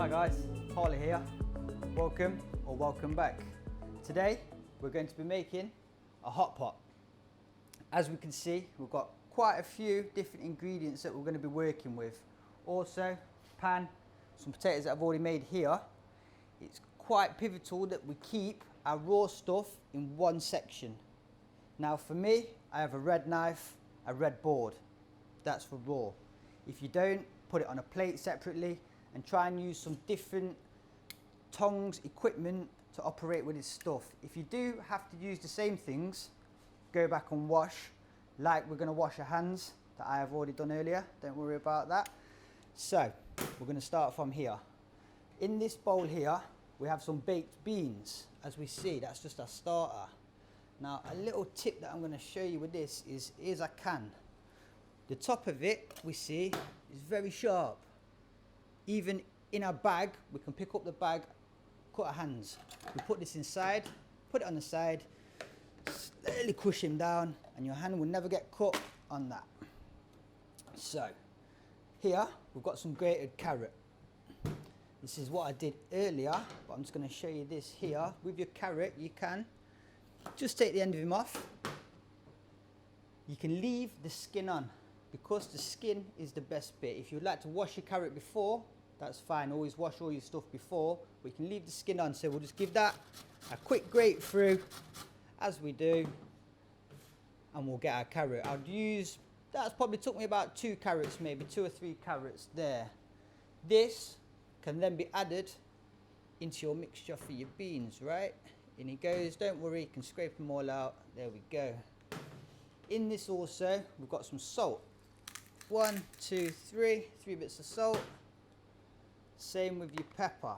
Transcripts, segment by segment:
Hi guys, Harley here. Welcome or welcome back. Today we're going to be making a hot pot. As we can see, we've got quite a few different ingredients that we're going to be working with. Also, pan, some potatoes that I've already made here. It's quite pivotal that we keep our raw stuff in one section. Now for me, I have a red knife, a red board. That's for raw. If you don't, put it on a plate separately and try and use some different tongs, equipment to operate with this stuff. If you do have to use the same things, go back and wash, like we're going to wash our hands that I have already done earlier. Don't worry about that. So we're going to start from here. In this bowl here we have some baked beans. As we see, that's just our starter. Now a little tip that I'm going to show you with this is, here's a can. The top of it we see is very sharp. Even in our bag, we can pick up the bag, cut our hands. We put this inside, put it on the side, slowly crush him down, and your hand will never get cut on that. So here we've got some grated carrot. This is what I did earlier, but I'm just going to show you this here. With your carrot, you can just take the end of him off. You can leave the skin on, because the skin is the best bit. If you'd like to wash your carrot before, that's fine. Always wash all your stuff before. We can leave the skin on. So we'll just give that a quick grate through, as we do, and we'll get our carrot. That's probably took me about 2 carrots, maybe 2 or 3 carrots there. This can then be added into your mixture for your beans, right? In he goes. Don't worry, you can scrape them all out. There we go. In this also, we've got some salt. 1, 2, 3 bits of salt. Same with your pepper.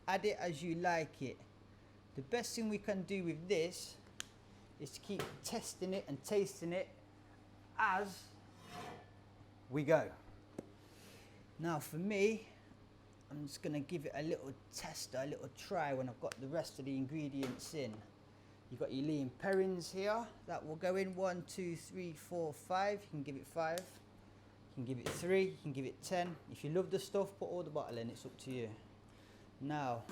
Add it as you like it. The best thing we can do with this is to keep testing it and tasting it as we go. Now for me, I'm just going to give it a little tester, a little try when I've got the rest of the ingredients in. You've got your lean perrins here, that will go in. 1, 2, 3, 4, 5. You can give it 5. You can give it 3. You can give it 10. If you love the stuff, put all the bottle in. It's up to you. Now,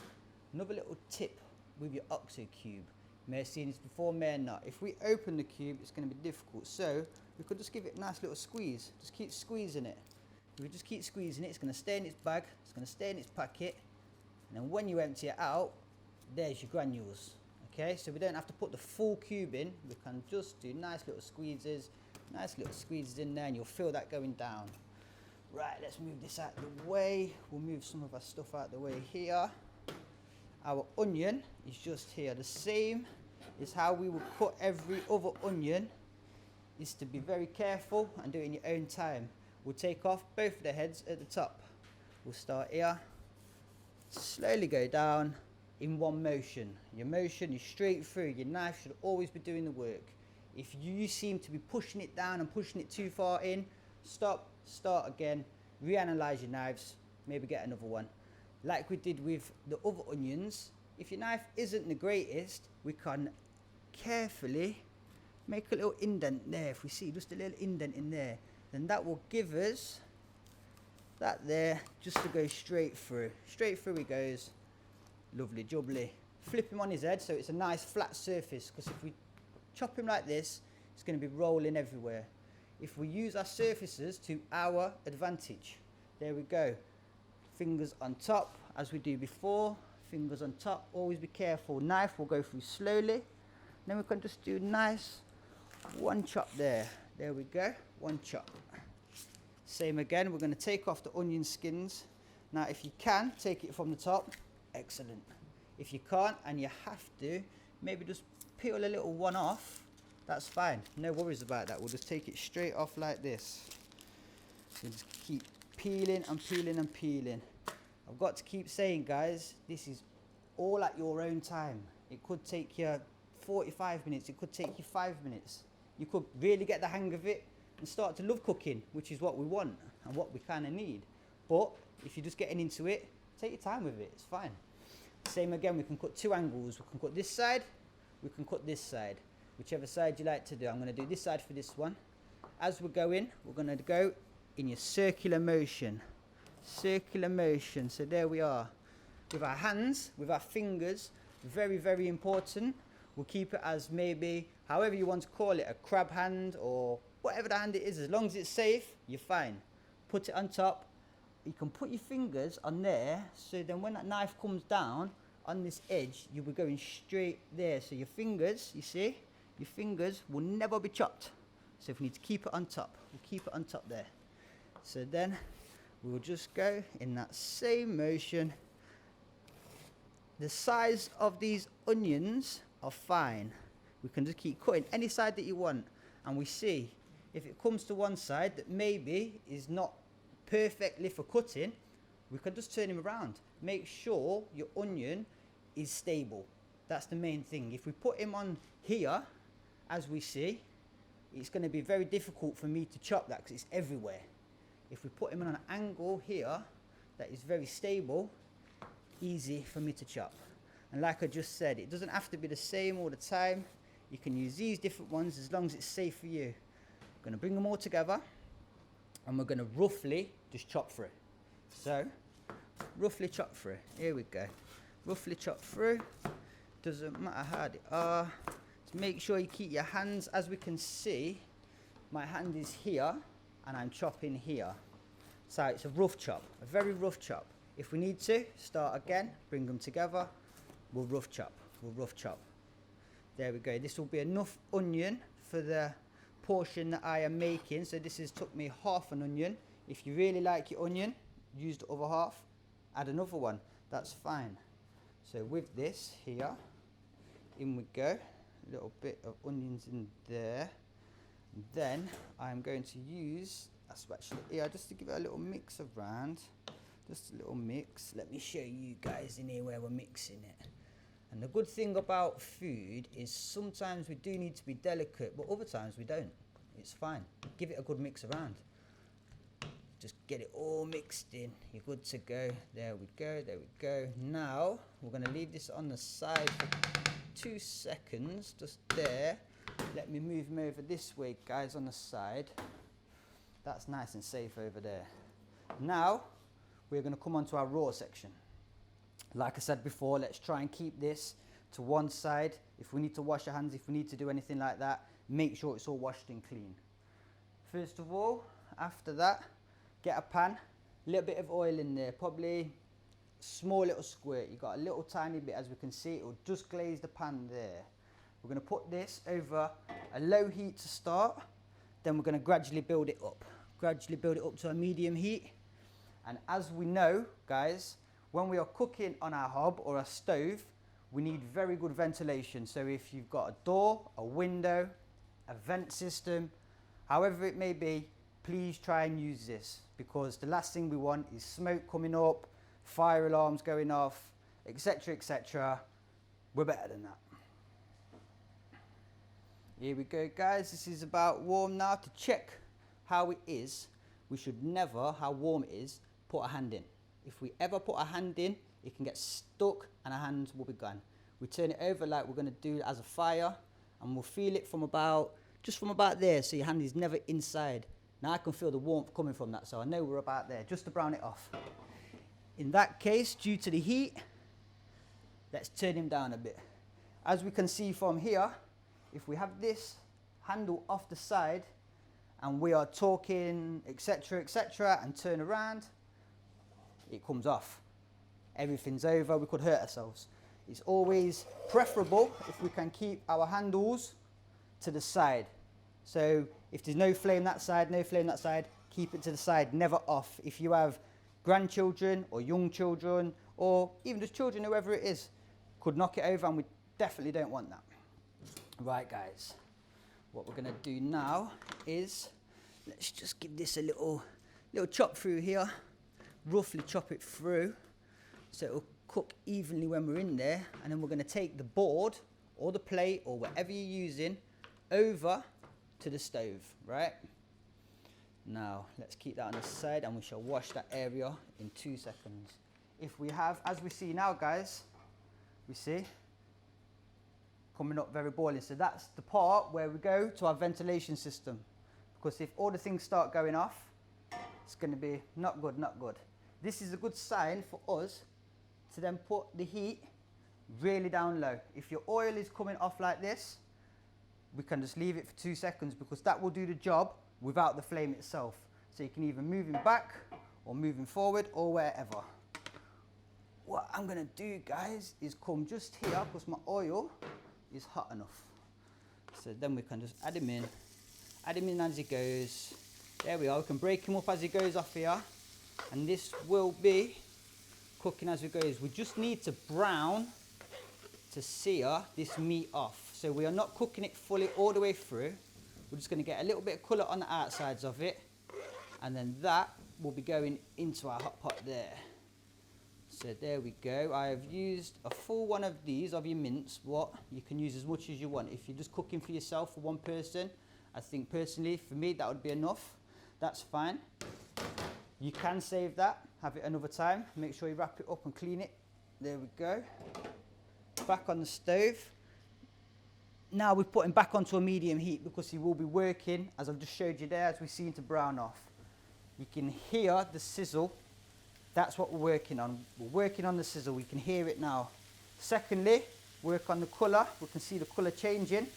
another little tip with your OXO cube. You may have seen this before, may not. If we open the cube, it's going to be difficult. So we could just give it a nice little squeeze. Just keep squeezing it. If we just keep squeezing it, it's going to stay in its bag. It's going to stay in its packet. And then when you empty it out, there's your granules. Okay, so we don't have to put the full cube in. We can just do nice little squeezes in there, and you'll feel that going down. Right, let's move this out of the way. We'll move some of our stuff out of the way here. Our onion is just here. The same is how we would cut every other onion, is to be very careful and do it in your own time. We'll take off both of the heads at the top. We'll start here, slowly go down in one motion. Your motion is straight through. Your knife should always be doing the work. If you seem to be pushing it down and pushing it too far in, stop, start again, reanalyze your knives, maybe get another one. Like we did with the other onions, if your knife isn't the greatest, we can carefully make a little indent there. If we see just a little indent in there, then that will give us that there, just to go straight through. Straight through he goes. Lovely jubbly. Flip him on his head so it's a nice flat surface, because if we chop him like this, it's going to be rolling everywhere. If we use our surfaces to our advantage, there we go. Fingers on top, as we do before. Fingers on top, always be careful. Knife will go through slowly. Then we can just do nice one chop there. There we go, one chop. Same again, we're going to take off the onion skins. Now if you can, take it from the top. Excellent. If you can't and you have to, maybe just peel a little one off. That's fine. No worries about that. We'll just take it straight off like this. So just keep peeling and peeling and peeling. I've got to keep saying, guys, this is all at your own time. It could take you 45 minutes. It could take you 5 minutes. You could really get the hang of it and start to love cooking, which is what we want and what we kind of need. But if you're just getting into it, take your time with it. It's fine. Same again, we can cut 2 angles. We can cut this side, we can cut this side. Whichever side you like to do. I'm going to do this side for this one. As we're going, we're going to go in your circular motion. circular motion. So there we are. With our hands, with our fingers, very, very important. We'll keep it as maybe, however you want to call it, a crab hand or whatever the hand it is. As long as it's safe, you're fine. Put it on top. You can put your fingers on there, so then when that knife comes down on this edge, you'll be going straight there. So your fingers, you see, your fingers will never be chopped. So if we need to keep it on top, we'll keep it on top there. So then we'll just go in that same motion. The size of these onions are fine. We can just keep cutting any side that you want, and we see if it comes to one side that maybe is not perfectly for cutting, we can just turn him around. Make sure your onion is stable. That's the main thing. If we put him on here, as we see, it's going to be very difficult for me to chop that because it's everywhere. If we put him on an angle here that is very stable, easy for me to chop. And like I just said, it doesn't have to be the same all the time. You can use these different ones as long as it's safe for you. I'm going to bring them all together and we're going to roughly just chop through. So, roughly chop through. Here we go. Roughly chop through. Doesn't matter how they are. Just make sure you keep your hands, as we can see, my hand is here and I'm chopping here. So it's a rough chop, a very rough chop. If we need to, start again, bring them together, we'll rough chop, There we go. This will be enough onion for the portion that I am making. So this has took me half an onion. If you really like your onion, use the other half, add another one, that's fine. So with this here, in we go, a little bit of onions in there. Then I'm going to use, that's actually here, just to give it a little mix around, just a little mix. Let me show you guys in here where we're mixing it. And the good thing about food is sometimes we do need to be delicate, but other times we don't. It's fine. Give it a good mix around. Just get it all mixed in. You're good to go. There we go, there we go. Now, we're going to leave this on the side for 2 seconds, just there. Let me move him over this way, guys, on the side. That's nice and safe over there. Now, we're going to come on to our raw section. Like I said before, let's try and keep this to one side. If we need to wash our hands, if we need to do anything like that, make sure it's all washed and clean. First of all, after that, get a pan, a little bit of oil in there, probably a small little squirt. You got a little tiny bit, as we can see, it will just glaze the pan there. We're going to put this over a low heat to start, then we're going to gradually build it up. Gradually build it up to a medium heat. And as we know, guys, when we are cooking on our hob or a stove, we need very good ventilation. So if you've got a door, a window, a vent system, however it may be, please try and use this, because the last thing we want is smoke coming up, fire alarms going off, etc., etc. We're better than that. Here we go, guys. This is about warm now. To check how it is, we should never, how warm it is, put a hand in. If we ever put a hand in, it can get stuck and our hands will be gone. We turn it over like we're going to do as a fire, and we'll feel it from about, just from about there, so your hand is never inside. Now I can feel the warmth coming from that, so I know we're about there, just to brown it off. In that case, due to the heat, let's turn him down a bit. As we can see from here, if we have this handle off the side and we are talking, etc., etc., and turn around, it comes off. Everything's over, we could hurt ourselves. It's always preferable if we can keep our handles to the side. So if there's no flame that side, no flame that side, keep it to the side, never off. If you have grandchildren or young children, or even just children, whoever it is, could knock it over, and we definitely don't want that. Right, guys, what we're going to do now is, let's just give this a little chop through here, roughly chop it through, so it'll cook evenly when we're in there, and then we're going to take the board, or the plate, or whatever you're using, over to the stove, right? Now, let's keep that on the side, and we shall wash that area in 2 seconds. If we have, as we see now, guys, we see, coming up very boiling. So that's the part where we go to our ventilation system. Because if all the things start going off, it's going to be not good, not good. this is a good sign for us to then put the heat really down low. If your oil is coming off like this, we can just leave it for 2 seconds, because that will do the job without the flame itself. So you can either move him back or move him forward or wherever. What I'm gonna do, guys, is come just here because my oil is hot enough. So then we can just add him in as he goes. There we are, we can break him up as he goes off here. And this will be cooking as we go. We just need to brown to sear this meat off. So we are not cooking it fully all the way through. We're just going to get a little bit of colour on the outsides of it, and then that will be going into our hot pot there. So there we go. I have used a full one of these of your mince. What you can use as much as you want. If you're just cooking for yourself, for one person, I think personally for me that would be enough. That's fine. You can save that, have it another time. Make sure you wrap it up and clean it. There we go. Back on the stove. Now we're putting back onto a medium heat because he will be working, as I've just showed you there, as we see him to brown off. You can hear the sizzle. That's what we're working on. We're working on the sizzle. We can hear it now. Secondly, work on the colour. We can see the colour changing.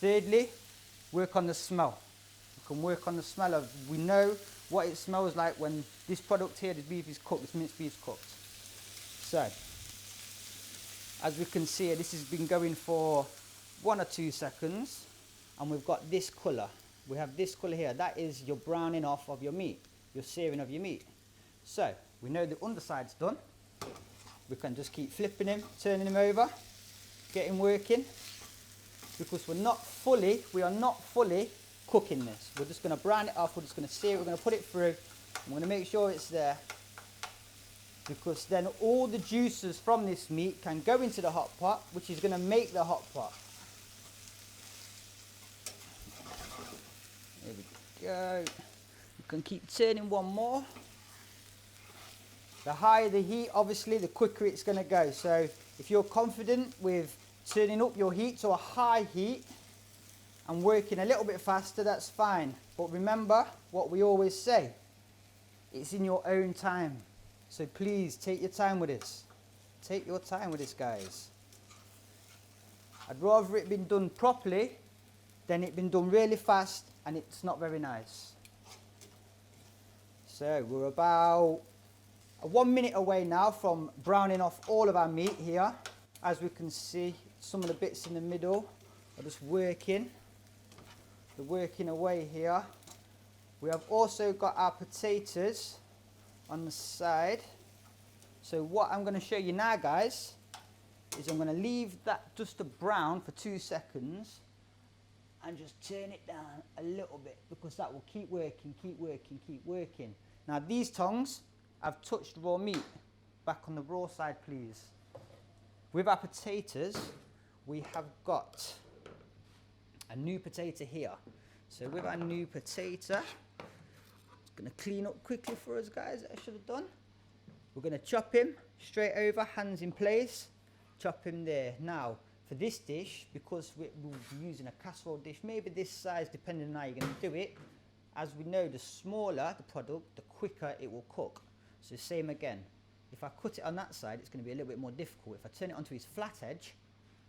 Thirdly, work on the smell. We can work on the smell of, we know what it smells like when this product here, this beef is cooked, this minced beef is cooked. So, as we can see, this has been going for 1 or 2 seconds, and we've got this colour. We have this colour here. That is your browning off of your meat, your searing of your meat. So, we know the underside's done. We can just keep flipping him, turning him over, get him working, because we are not fully cooking this. We're just going to brown it off, we're just going to sear it, we're going to put it through, I'm going to make sure it's there, because then all the juices from this meat can go into the hot pot, which is going to make the hot pot. There we go. You can keep turning one more. The higher the heat, obviously, the quicker it's going to go. So if you're confident with turning up your heat to a high heat and working a little bit faster, that's fine. But remember what we always say, it's in your own time. So please take your time with this. Take your time with this, guys. I'd rather it been done properly than it been done really fast and it's not very nice. So we're about 1 minute away now from browning off all of our meat here. As we can see, some of the bits in the middle are just working. They're working away here. We have also got our potatoes on the side. So what I'm going to show you now, guys, is I'm going to leave that just to brown for 2 seconds and just turn it down a little bit, because that will keep working, keep working, keep working. Now these tongs have touched raw meat. Back on the raw side, please. With our potatoes, we have got a new potato here. So with our new potato, it's going to clean up quickly for us, guys, I should have done. We're going to chop him straight over, hands in place, chop him there. Now, for this dish, because we'll be using a casserole dish, maybe this size, depending on how you're going to do it, as we know, the smaller the product, the quicker it will cook. So same again. If I cut it on that side, it's going to be a little bit more difficult. If I turn it onto his flat edge,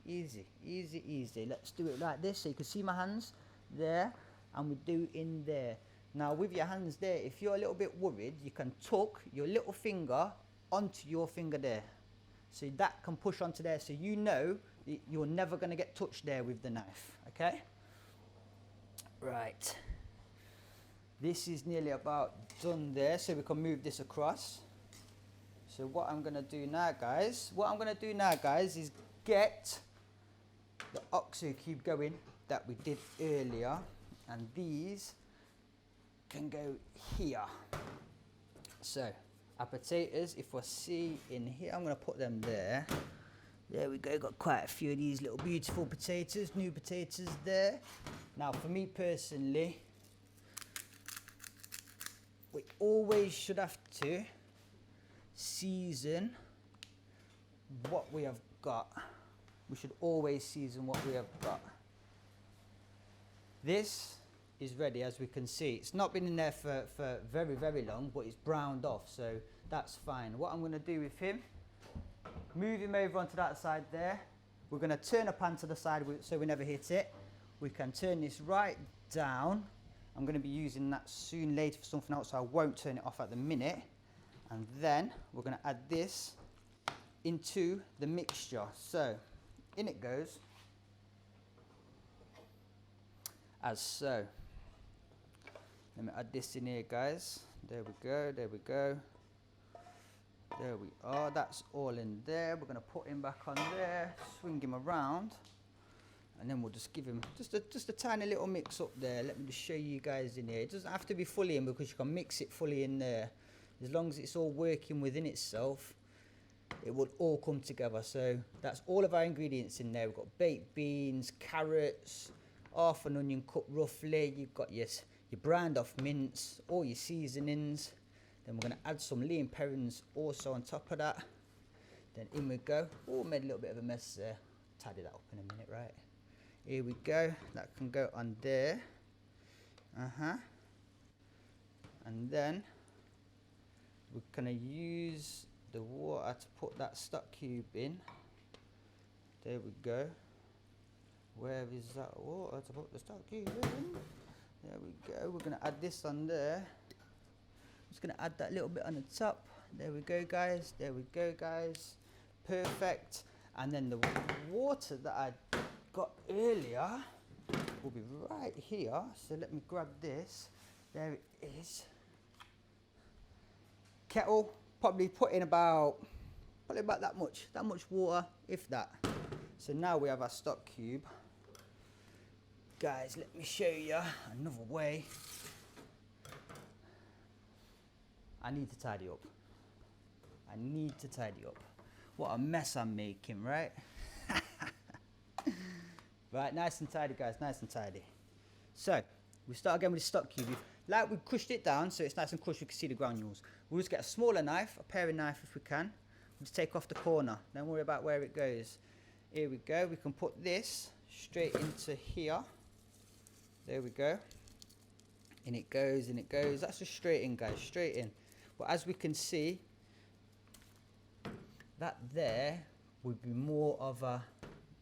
easy, easy, easy. Let's do it like this so you can see my hands there, and we do in there. Now with your hands there, if you're a little bit worried, you can tuck your little finger onto your finger there. So that can push onto there, so you know you're never going to get touched there with the knife, okay? Right. This is nearly about done there, so we can move this across. So what I'm going to do now, guys, is get the OXO cube going that we did earlier, and these can go here. So our potatoes, if I see in here, I'm going to put them there. There we go, got quite a few of these little beautiful potatoes, new potatoes there. Now for me personally, we always should have to season what we have got. We should always season what we have got. This is ready, as we can see. It's not been in there for very, very long, but it's browned off. So that's fine. What I'm going to do with him, move him over onto that side there. We're going to turn a pan to the side so we never hit it. We can turn this right down. I'm going to be using that soon later for something else, so I won't turn it off at the minute. And then we're going to add this into the mixture. So in it goes, as so. Let me add this in here, guys. There we go, there we go. There we are, that's all in there. We're going to put him back on there, swing him around, and then we'll just give him just a tiny little mix up there. Let me just show you guys in here. It doesn't have to be fully in because you can mix it fully in there. As long as it's all working within itself, it will all come together. So that's all of our ingredients in there. We've got baked beans, carrots, half an onion cut roughly. You've got your browned off mince, all your seasonings. Then we're going to add some lean herrings also on top of that. Then in we go. Oh, made a little bit of a mess there. Tidy that up in a minute, right? Here we go. That can go on there. And then we're going to use the water to put that stock cube in. There we go. Where is that water to put the stock cube in? There we go. We're going to add this on there. Just going to add that little bit on the top. There we go, guys. There we go, guys. Perfect. And then the water that I got earlier will be right here. So let me grab this. There it is. Kettle, probably put in about that much water, if that. So now we have our stock cube. Guys, let me show you another way. I need to tidy up. I need to tidy up. What a mess I'm making, right? Right, nice and tidy, guys, nice and tidy. So, we start again with the stock cube. Like we crushed it down so it's nice and crushed, you can see the granules. We'll just get a smaller knife, a paring knife if we can. We'll just take off the corner, don't worry about where it goes. Here we go, we can put this straight into here. There we go. In it goes, in it goes. That's just straight in, guys, straight in. But as we can see, that there would be more of a,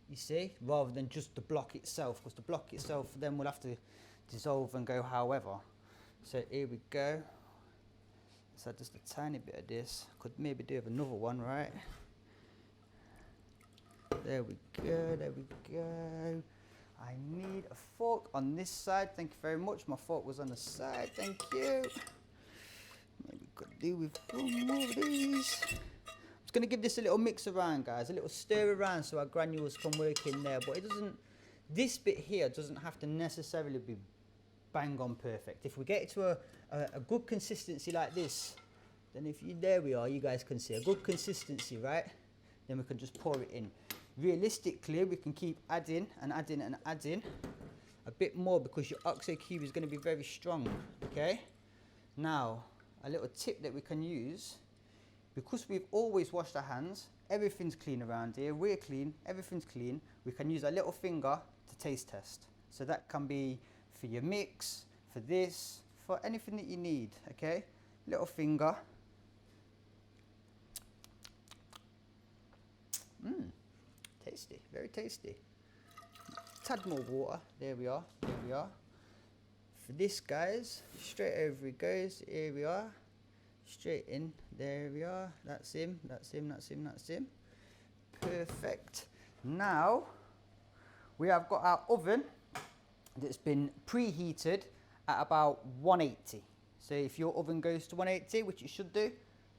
you see, rather than just the block itself, because the block itself then will have to dissolve and go however. So here we go. So just a tiny bit of this. Could maybe do with another one, right? There we go, there we go. I need a fork on this side. Thank you very much. My fork was on the side. Thank you. Maybe could do with one more of these. I'm just going to give this a little mix around, guys. A little stir around so our granules can work in there. But it doesn't, this bit here doesn't have to necessarily be bang on perfect. If we get it to a good consistency like this, then if you, there we are, you guys can see a good consistency, right? Then we can just pour it in. Realistically, we can keep adding and adding and adding a bit more because your OXO cube is going to be very strong, okay? Now, a little tip that we can use, because we've always washed our hands, everything's clean around here, we're clean, everything's clean, we can use our little finger to taste test. So that can be for your mix, for this, for anything that you need, okay? Little finger. Tasty, very tasty. Tad more water, there we are, there we are. For this, guys, straight over it goes, here we are. Straight in, there we are, that's him, that's him, that's him, that's him. Perfect. Now, we have got our oven that's been preheated at about 180. So if your oven goes to 180, which it should do,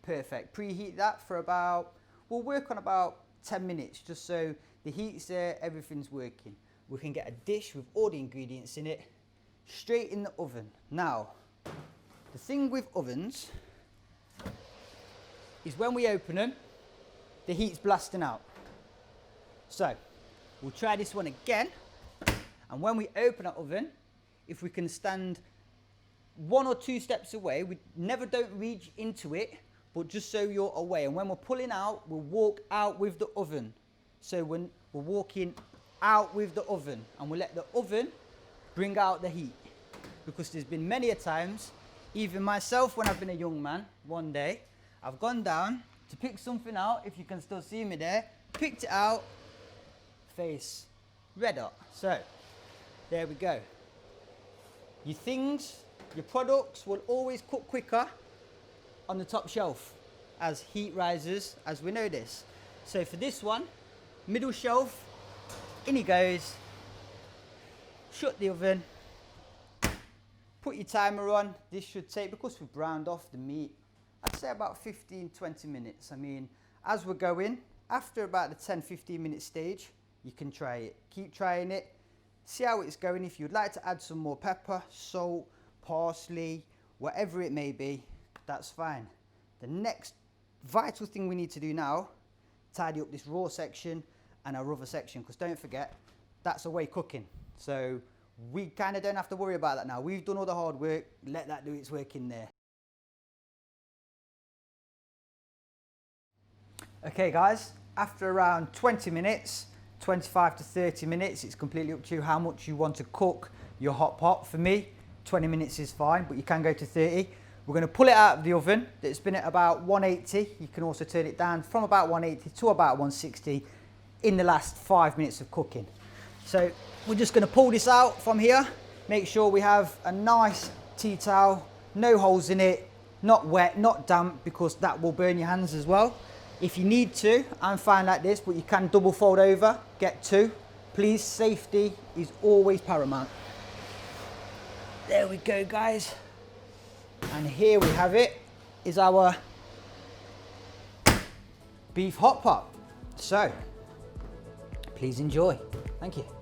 perfect. Preheat that for about, we'll work on about 10 minutes, just so the heat's there, everything's working. We can get a dish with all the ingredients in it, straight in the oven. Now, the thing with ovens is when we open them, the heat's blasting out. So, we'll try this one again, and when we open our oven, if we can stand 1 or 2 steps away, we never don't reach into it, but just so you're away. And when we're pulling out, we'll walk out with the oven. So when we're walking out with the oven, and we'll let the oven bring out the heat. Because there's been many a times, even myself when I've been a young man, one day, I've gone down to pick something out, if you can still see me there, picked it out, face red hot. So there we go. Your things, your products will always cook quicker on the top shelf as heat rises, as we know this. So for this one, middle shelf, in he goes, shut the oven, put your timer on. This should take, because we've browned off the meat, I'd say about 15-20 minutes. I mean, as we're going, after about the 10-15 minute stage, you can try it. Keep trying it, see how it's going. If you'd like to add some more pepper, salt, parsley, whatever it may be, that's fine. The next vital thing we need to do now, tidy up this raw section and our other section, because don't forget, that's away cooking. So we kind of don't have to worry about that now. We've done all the hard work, let that do its work in there. Okay guys, after around 20 minutes, 25 to 30 minutes, it's completely up to you how much you want to cook your hot pot. For me, 20 minutes is fine, but you can go to 30. We're going to pull it out of the oven. It's been at about 180. You can also turn it down from about 180 to about 160 in the last 5 minutes of cooking. So we're just going to pull this out from here. Make sure we have a nice tea towel, no holes in it, not wet, not damp, because that will burn your hands as well. If you need to, I'm fine like this, but you can double fold over, get two. Please, safety is always paramount. There we go, guys. And here we have it, is our beef hot pot. So, please enjoy. Thank you.